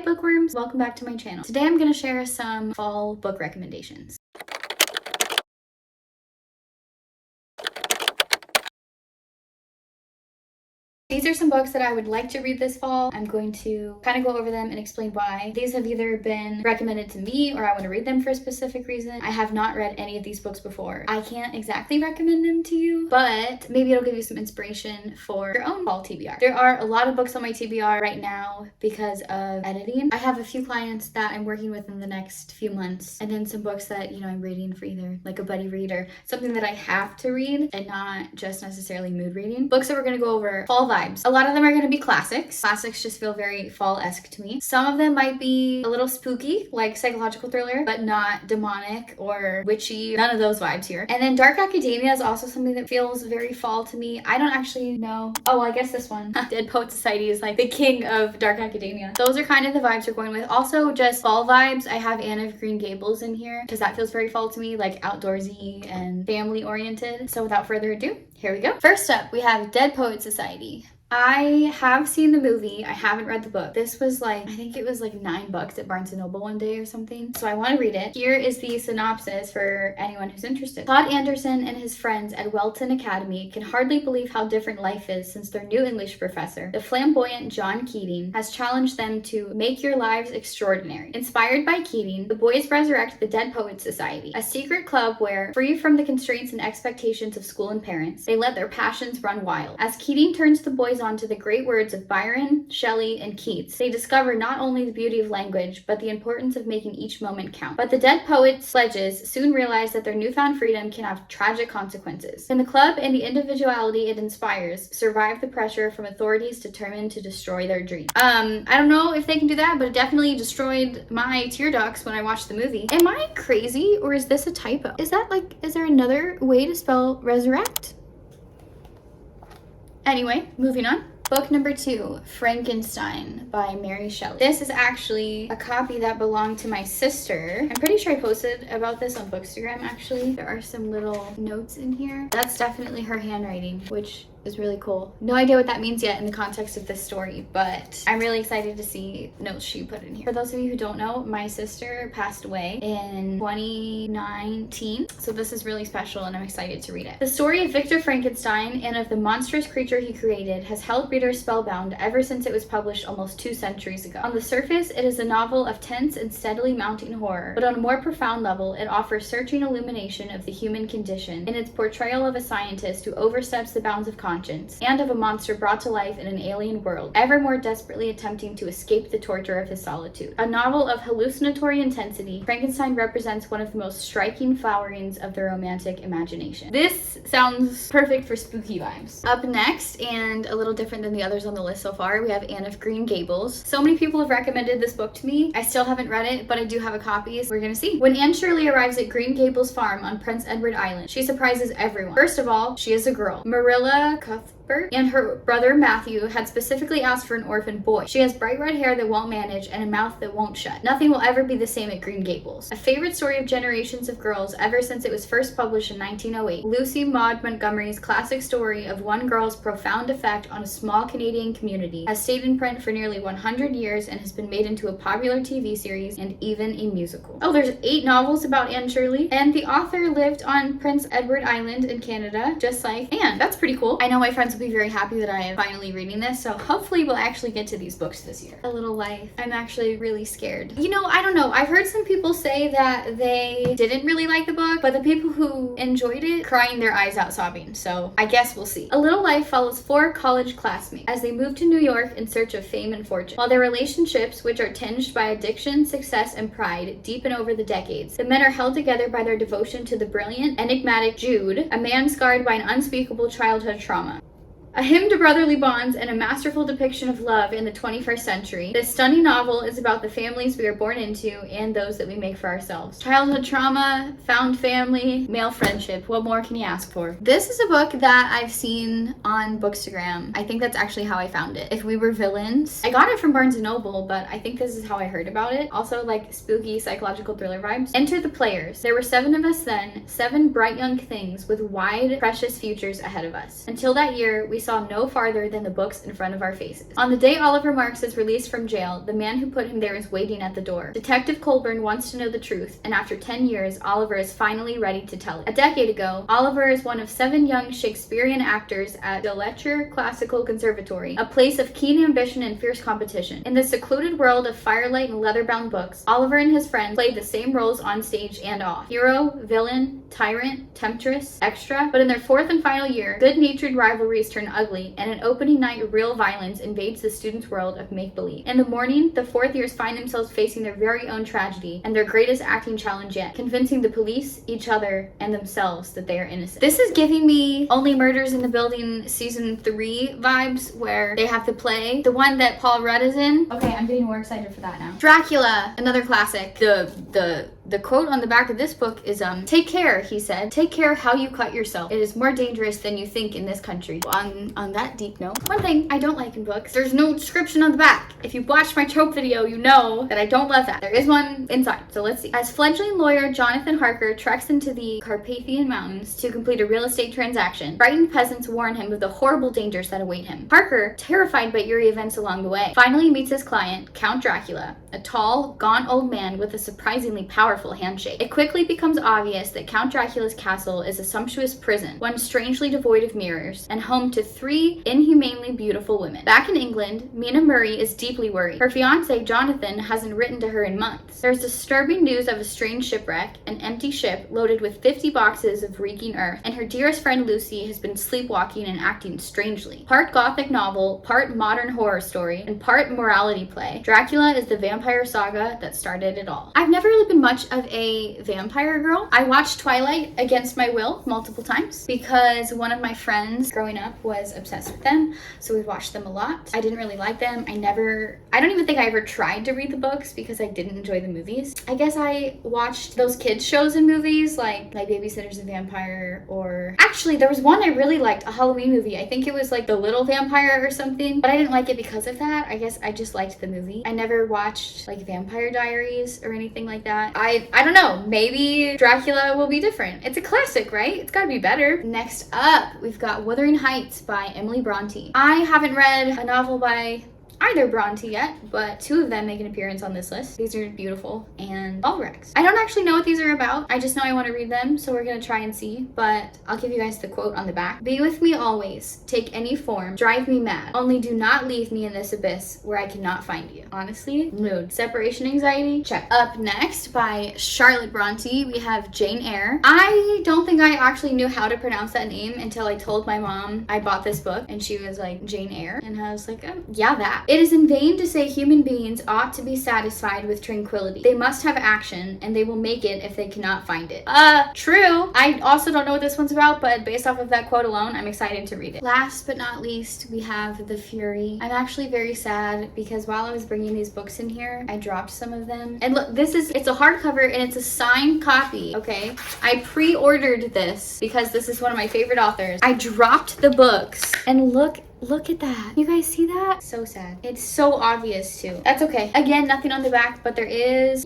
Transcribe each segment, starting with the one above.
Hi bookworms, welcome back to my channel. Today I'm going to share some fall book recommendations. These are some books that I would like to read this fall. I'm going to kind of go over them and explain why. These have either been recommended to me or I want to read them for a specific reason. I have not read any of these books before. I can't exactly recommend them to you, but maybe it'll give you some inspiration for your own fall TBR. There are a lot of books on my TBR right now because of editing. I have a few clients that I'm working with in the next few months, and then some books that, I'm reading for either like a buddy read or something that I have to read and not just necessarily mood reading. Books that we're going to go over fall vibes. A lot of them are going to be classics. Classics just feel very fall-esque to me. Some of them might be a little spooky, like psychological thriller, but not demonic or witchy. None of those vibes here. And then dark academia is also something that feels very fall to me. I don't actually know. Oh, well, I guess this one. Dead Poet Society is like the king of dark academia. Those are kind of the vibes we're going with. Also, just fall vibes. I have Anne of Green Gables in here because that feels very fall to me, like outdoorsy and family oriented. So without further ado, here we go. First up, we have Dead Poet Society. I have seen the movie. I haven't read the book. This was like, I think it was like $9 at Barnes & Noble one day or something. So I want to read it. Here is the synopsis for anyone who's interested. Claude Anderson and his friends at Welton Academy can hardly believe how different life is since their new English professor, the flamboyant John Keating, has challenged them to make your lives extraordinary. Inspired by Keating, the boys resurrect the Dead Poets Society, a secret club where, free from the constraints and expectations of school and parents, they let their passions run wild. As Keating turns the boys on to the great words of Byron, Shelley, and Keats, they discover not only the beauty of language, but the importance of making each moment count. But the Dead Poets' sledges soon realize that their newfound freedom can have tragic consequences. Can the club and the individuality it inspires survive the pressure from authorities determined to destroy their dreams? I don't know if they can do that, but it definitely destroyed my tear ducts when I watched the movie. Am I crazy, or is this a typo? Is there another way to spell resurrect? Anyway, moving on. Book number 2, Frankenstein by Mary Shelley. This is actually a copy that belonged to my sister. I'm pretty sure I posted about this on Bookstagram actually. There are some little notes in here. That's definitely her handwriting, which is really cool. No idea what that means yet in the context of this story, but I'm really excited to see notes she put in here. For those of you who don't know, my sister passed away in 2019, so this is really special and I'm excited to read it. The story of Victor Frankenstein and of the monstrous creature he created has held readers spellbound ever since it was published almost 2 centuries ago. On the surface, it is a novel of tense and steadily mounting horror, but on a more profound level, it offers searching illumination of the human condition in its portrayal of a scientist who oversteps the bounds of conscience and of a monster brought to life in an alien world, ever more desperately attempting to escape the torture of his solitude. A novel of hallucinatory intensity, Frankenstein represents one of the most striking flowerings of the romantic imagination. This sounds perfect for spooky vibes. Up next, and a little different than the others on the list so far, we have Anne of Green Gables. So many people have recommended this book to me. I still haven't read it, but I do have a copy, so we're gonna see. When Anne Shirley arrives at Green Gables Farm on Prince Edward Island, she surprises everyone. First of all, she is a girl. Marilla Cuthbert and her brother Matthew had specifically asked for an orphan boy. She has bright red hair that won't manage and a mouth that won't shut. Nothing will ever be the same at Green Gables. A favorite story of generations of girls ever since it was first published in 1908, Lucy Maud Montgomery's classic story of one girl's profound effect on a small Canadian community has stayed in print for nearly 100 years and has been made into a popular TV series and even a musical. Oh, there's 8 novels about Anne Shirley, and the author lived on Prince Edward Island in Canada, just like Anne. That's pretty cool. I know my friends will be very happy that I am finally reading this, so hopefully we'll actually get to these books this year. A little life. I'm actually really scared. I don't know. I've heard some people say that they didn't really like the book, but the people who enjoyed it crying their eyes out sobbing, so I guess we'll see. A Little Life follows 4 college classmates as they move to New York in search of fame and fortune. While their relationships, which are tinged by addiction, success, and pride, deepen over the decades, the men are held together by their devotion to the brilliant, enigmatic Jude, a man scarred by an unspeakable childhood trauma. A hymn to brotherly bonds and a masterful depiction of love in the 21st century, this stunning novel is about the families we are born into and those that we make for ourselves. Childhood trauma, found family, male friendship. What more can you ask for? This is a book that I've seen on Bookstagram. I think that's actually how I found it. If We Were Villains. I got it from Barnes & Noble, but I think this is how I heard about it. Also like spooky psychological thriller vibes. Enter the players. There were 7 of us then, 7 bright young things with wide, precious futures ahead of us. Until that year, we saw no farther than the books in front of our faces. On the day Oliver Marks is released from jail, the man who put him there is waiting at the door. Detective Colburn wants to know the truth, and after 10 years, Oliver is finally ready to tell it. A decade ago, Oliver is one of 7 young Shakespearean actors at the Lecture Classical Conservatory, a place of keen ambition and fierce competition. In the secluded world of firelight and leather-bound books, Oliver and his friends played the same roles on stage and off. Hero, villain, tyrant, temptress, extra. But in their 4th and final year, good-natured rivalries turn ugly, and an opening night real violence invades the students' world of make-believe. In the morning, the 4th years find themselves facing their very own tragedy and their greatest acting challenge yet, convincing the police, each other, and themselves that they are innocent. This is giving me Only Murders in the Building season 3 vibes, where they have to play the one that Paul Rudd is in. Okay, I'm getting more excited for that now. Dracula, another classic. The quote on the back of this book is, "Take care," he said. "Take care how you cut yourself. It is more dangerous than you think in this country." On that deep note, one thing I don't like in books, there's no description on the back. If you watched my trope video, you know that I don't love that. There is one inside, so let's see. As fledgling lawyer Jonathan Harker treks into the Carpathian Mountains to complete a real estate transaction, frightened peasants warn him of the horrible dangers that await him. Harker, terrified by eerie events along the way, finally meets his client, Count Dracula, a tall, gaunt old man with a surprisingly powerful handshake. It quickly becomes obvious that Count Dracula's castle is a sumptuous prison, one strangely devoid of mirrors, and home to 3 inhumanely beautiful women. Back in England, Mina Murray is deeply worried. Her fiancé, Jonathan, hasn't written to her in months. There's disturbing news of a strange shipwreck, an empty ship loaded with 50 boxes of reeking earth, and her dearest friend Lucy has been sleepwalking and acting strangely. Part gothic novel, part modern horror story, and part morality play, Dracula is the vampire saga that started it all. I've never really been much of a vampire girl. I watched Twilight against my will multiple times because one of my friends growing up was obsessed with them, so we watched them a lot. I didn't really like them. I don't even think I ever tried to read the books because I didn't enjoy the movies. I guess I watched those kids shows and movies like My Babysitter's a Vampire, or actually there was one I really liked, a Halloween movie. I think it was like The Little Vampire or something, but I didn't like it because of that. I guess I just liked the movie. I never watched like Vampire Diaries or anything like that. I don't know, maybe Dracula will be different. It's a classic, right? It's gotta be better. Next up, we've got Wuthering Heights by Emily Bronte. I haven't read a novel by either Bronte yet, but 2 of them make an appearance on this list. These are beautiful and all wrecks. I don't actually know what these are about. I just know I want to read them, so we're gonna try and see, but I'll give you guys the quote on the back. "Be with me always, take any form, drive me mad. Only do not leave me in this abyss where I cannot find you." Honestly, mood. Separation anxiety, check. Up next by Charlotte Bronte, we have Jane Eyre. I don't think I actually knew how to pronounce that name until I told my mom I bought this book, and she was like, "Jane Eyre?" And I was like, yeah, that. "It is in vain to say human beings ought to be satisfied with tranquility. They must have action, and they will make it if they cannot find it." True. I also don't know what this one's about, but based off of that quote alone, I'm excited to read it. Last but not least, we have The Fury. I'm actually very sad because while I was bringing these books in here, I dropped some of them. And look, it's a hardcover and it's a signed copy, okay? I pre-ordered this because this is one of my favorite authors. I dropped the books and look at that. You guys see that? So sad. It's so obvious too. That's okay. Again, nothing on the back, but there is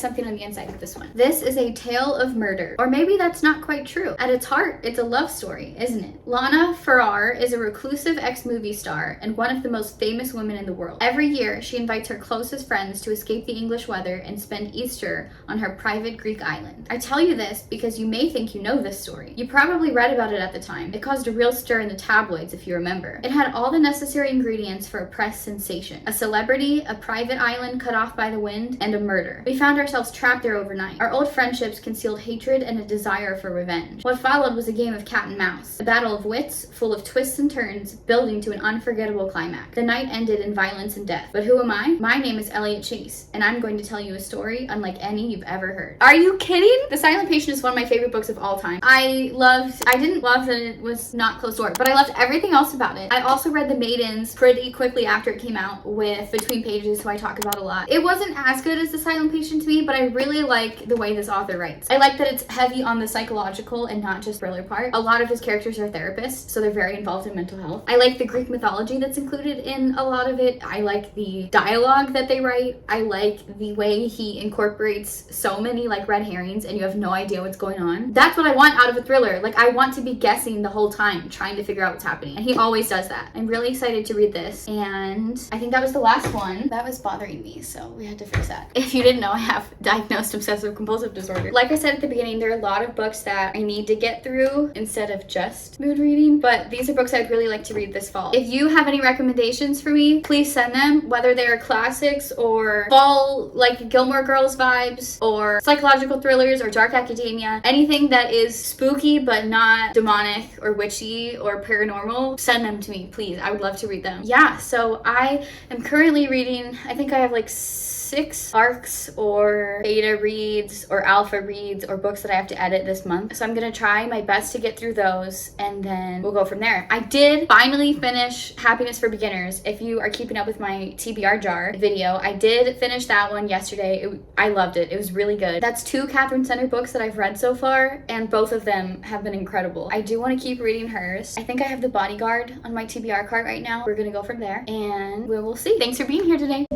something on the inside of this one. This is a tale of murder. Or maybe that's not quite true. At its heart, it's a love story, isn't it? Lana Farrar is a reclusive ex-movie star and one of the most famous women in the world. Every year, she invites her closest friends to escape the English weather and spend Easter on her private Greek island. I tell you this because you may think you know this story. You probably read about it at the time. It caused a real stir in the tabloids, if you remember. It had all the necessary ingredients for a press sensation: a celebrity, a private island cut off by the wind, and a murder. We found ourselves trapped there overnight. Our old friendships concealed hatred and a desire for revenge. What followed was a game of cat and mouse, a battle of wits, full of twists and turns, building to an unforgettable climax. The night ended in violence and death. But who am I? My name is Elliot Chase, and I'm going to tell you a story unlike any you've ever heard. Are you kidding? The Silent Patient is one of my favorite books of all time. I didn't love that it was not closed door, but I loved everything else about it. I also read The Maidens pretty quickly after it came out with Between Pages, who I talk about a lot. It wasn't as good as The Silent Patient to me, but I really like the way this author writes. I like that it's heavy on the psychological and not just thriller part. A lot of his characters are therapists, so they're very involved in mental health. I like the Greek mythology that's included in a lot of it. I like the dialogue that they write. I like the way he incorporates so many like red herrings and you have no idea what's going on. That's what I want out of a thriller. Like, I want to be guessing the whole time, trying to figure out what's happening. And he always does that. I'm really excited to read this. And I think that was the last one. That was bothering me, so we had to fix that. If you didn't know, I have diagnosed obsessive compulsive disorder. Like I said at the beginning, there are a lot of books that I need to get through instead of just mood reading, but these are books I'd really like to read this fall. If you have any recommendations for me, please send them, whether they're classics or fall, like Gilmore Girls vibes, or psychological thrillers or dark academia. Anything that is spooky but not demonic or witchy or paranormal, send them to me, please. I would love to read them. Yeah, so I am currently reading, I think I have like 6 arcs or beta reads or alpha reads or books that I have to edit this month. So I'm gonna try my best to get through those and then we'll go from there. I did finally finish Happiness for Beginners. If you are keeping up with my TBR jar video, I did finish that one yesterday. I loved it. It was really good. That's 2 Catherine Center books that I've read so far, and both of them have been incredible. I do want to keep reading hers. I think I have The Bodyguard on my TBR cart right now. We're gonna go from there and we will see. Thanks for being here today.